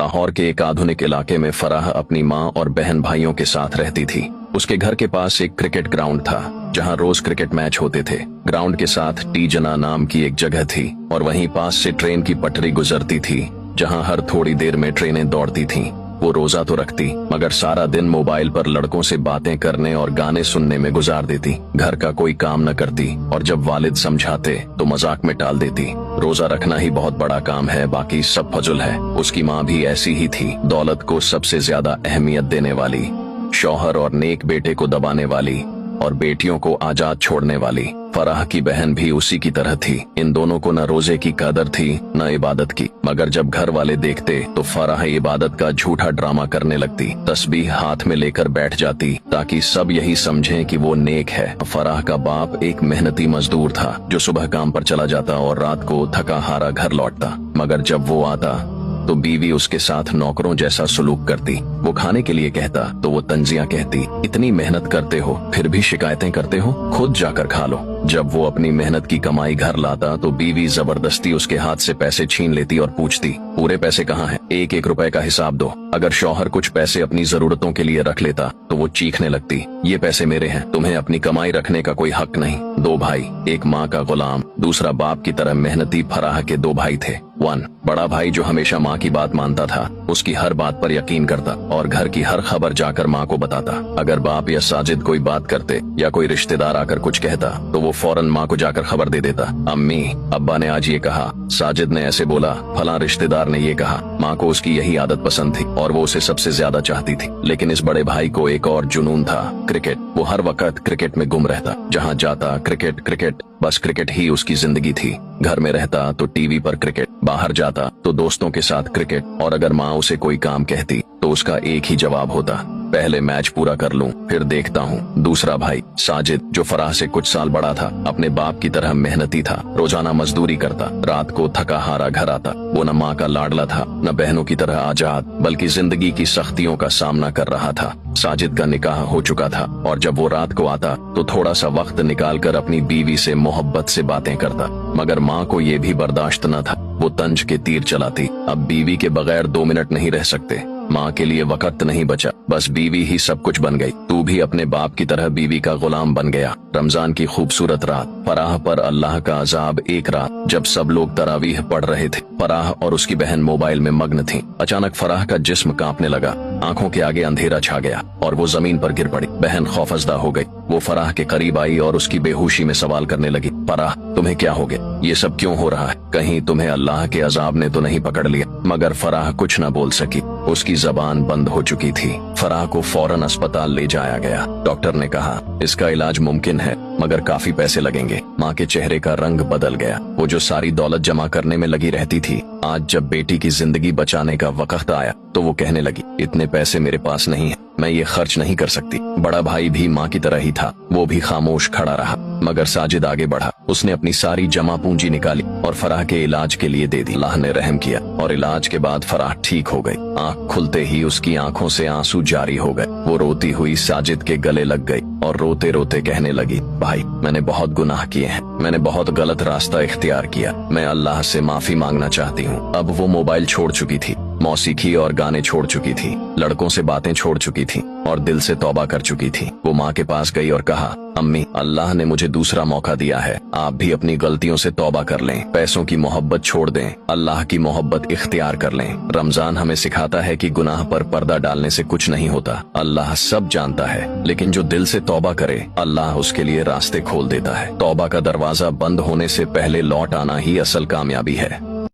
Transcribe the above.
लाहौर के एक आधुनिक इलाके में फराह अपनी माँ और बहन भाइयों के साथ रहती थी। उसके घर के पास एक क्रिकेट ग्राउंड था जहाँ रोज क्रिकेट मैच होते थे। ग्राउंड के साथ टीजना नाम की एक जगह थी और वहीं पास से ट्रेन की पटरी गुजरती थी जहाँ हर थोड़ी देर में ट्रेनें दौड़ती थीं। वो रोजा तो रखती मगर सारा दिन मोबाइल पर लड़कों से बातें करने और गाने सुनने में गुजार देती। घर का कोई काम न करती और जब वालिद समझाते तो मजाक में टाल देती। रोजा रखना ही बहुत बड़ा काम है, बाकी सब फजुल है। उसकी माँ भी ऐसी ही थी, दौलत को सबसे ज्यादा अहमियत देने वाली, शौहर और नेक बेटे को दबाने वाली और बेटियों को आजाद छोड़ने वाली। फराह की बहन भी उसी की तरह थी। इन दोनों को न रोजे की कदर थी न इबादत की, मगर जब घर वाले देखते तो फराह इबादत का झूठा ड्रामा करने लगती। तस्बीह हाथ में लेकर बैठ जाती ताकि सब यही समझें कि वो नेक है। फराह का बाप एक मेहनती मजदूर था जो सुबह काम पर चला जाता और रात को थका हारा घर लौटता, मगर जब वो आता तो बीवी उसके साथ नौकरों जैसा सलूक करती। वो खाने के लिए कहता तो वो तंजियां कहती, इतनी मेहनत करते हो फिर भी शिकायतें करते हो, खुद जाकर खा लो। जब वो अपनी मेहनत की कमाई घर लाता तो बीवी जबरदस्ती उसके हाथ से पैसे छीन लेती और पूछती, पूरे पैसे कहाँ हैं? एक एक रुपए का हिसाब दो। अगर शौहर कुछ पैसे अपनी जरूरतों के लिए रख लेता तो वो चीखने लगती, ये पैसे मेरे हैं, तुम्हें अपनी कमाई रखने का कोई हक नहीं। दो भाई, एक माँ का गुलाम, दूसरा बाप की तरह मेहनती फराह के दो भाई थे। बड़ा भाई जो हमेशा माँ की बात मानता था, उसकी हर बात पर यकीन करता और घर की हर खबर जाकर माँ को बताता। अगर बाप या साजिद कोई बात करते या कोई रिश्तेदार आकर कुछ कहता तो वो फौरन माँ को जाकर खबर दे देता, अम्मी अब्बा ने आज ये कहा, साजिद ने ऐसे बोला, फलां रिश्तेदार ने ये कहा। माँ को उसकी यही आदत पसंद थी और वो उसे सबसे ज्यादा चाहती थी। लेकिन इस बड़े भाई को एक और जुनून था, क्रिकेट। वो हर वक्त क्रिकेट में गुम रहता, जहाँ जाता क्रिकेट क्रिकेट, बस क्रिकेट ही उसकी जिंदगी थी। घर में रहता तो टीवी पर क्रिकेट, बाहर जाता तो दोस्तों के साथ क्रिकेट, और अगर माँ उसे कोई काम कहती तो उसका एक ही जवाब होता, पहले मैच पूरा कर लूं फिर देखता हूँ। दूसरा भाई साजिद जो फराह से कुछ साल बड़ा था, अपने बाप की तरह मेहनती था, रोजाना मजदूरी करता, रात को थका हारा घर आता। वो न माँ का लाडला था न बहनों की तरह आजाद, बल्कि जिंदगी की सख्तियों का सामना कर रहा था। साजिद का निकाह हो चुका था और जब वो रात को आता तो थोड़ा सा वक्त निकाल कर अपनी बीवी से मोहब्बत से बातें करता, मगर माँ को ये भी बर्दाश्त न था। वो तंज के तीर चलाती, अब बीवी के बगैर 2 मिनट नहीं रह सकते। माँ के लिए वक्त नहीं बचा, बस बीवी ही सब कुछ बन गई। तू भी अपने बाप की तरह बीवी का गुलाम बन गया। रमजान की खूबसूरत रात, फराह पर अल्लाह का अजाब। एक रात जब सब लोग तरावीह पढ़ रहे थे, फराह और उसकी बहन मोबाइल में मग्न थीं। अचानक फराह का जिस्म कांपने लगा, आंखों के आगे अंधेरा छा गया और वो जमीन पर गिर पड़ी। बहन खौफजदा हो गई। वो फराह के करीब आई और उसकी बेहोशी में सवाल करने लगी, फराह तुम्हें क्या हो गया? ये सब क्यों हो रहा है? कहीं तुम्हें अल्लाह के अजाब ने तो नहीं पकड़ लिया? मगर फराह कुछ न बोल सकी, उसकी जबान बंद हो चुकी थी। फराह को फौरन अस्पताल ले जाया गया। डॉक्टर ने कहा इसका इलाज मुमकिन है मगर काफी पैसे लगेंगे। माँ के चेहरे का रंग बदल गया। वो जो सारी दौलत जमा करने में लगी रहती थी, आज जब बेटी की जिंदगी बचाने का वक्त आया तो वो कहने लगी, इतने पैसे मेरे पास नहीं है, मैं ये खर्च नहीं कर सकती। बड़ा भाई भी माँ की तरह ही था, वो भी खामोश खड़ा रहा। मगर साजिद आगे बढ़ा, उसने अपनी सारी जमा पूंजी निकाली और फराह के इलाज के लिए दे दी। अल्लाह ने रहम किया और इलाज के बाद फराह ठीक हो गई। आंख खुलते ही उसकी आंखों से आंसू जारी हो गए। वो रोती हुई साजिद के गले लग गई और रोते रोते कहने लगी, भाई मैंने बहुत गुनाह किए हैं, मैंने बहुत गलत रास्ता इख्तियार किया, मैं अल्लाह से माफी मांगना चाहती हूँ। अब वो मोबाइल छोड़ चुकी थी, मौसीकी और गाने छोड़ चुकी थी, लड़कों से बातें छोड़ चुकी थी और दिल से तौबा कर चुकी थी। वो माँ के पास गई और कहा, अम्मी अल्लाह ने मुझे दूसरा मौका दिया है, आप भी अपनी गलतियों से तौबा कर लें, पैसों की मोहब्बत छोड़ दें, अल्लाह की मोहब्बत इख्तियार कर लें। रमजान हमें सिखाता है कि गुनाह पर पर्दा डालने से कुछ नहीं होता, अल्लाह सब जानता है, लेकिन जो दिल से तौबा करे अल्लाह उसके लिए रास्ते खोल देता है। तौबा का दरवाजा बंद होने से पहले लौट आना ही असल कामयाबी है।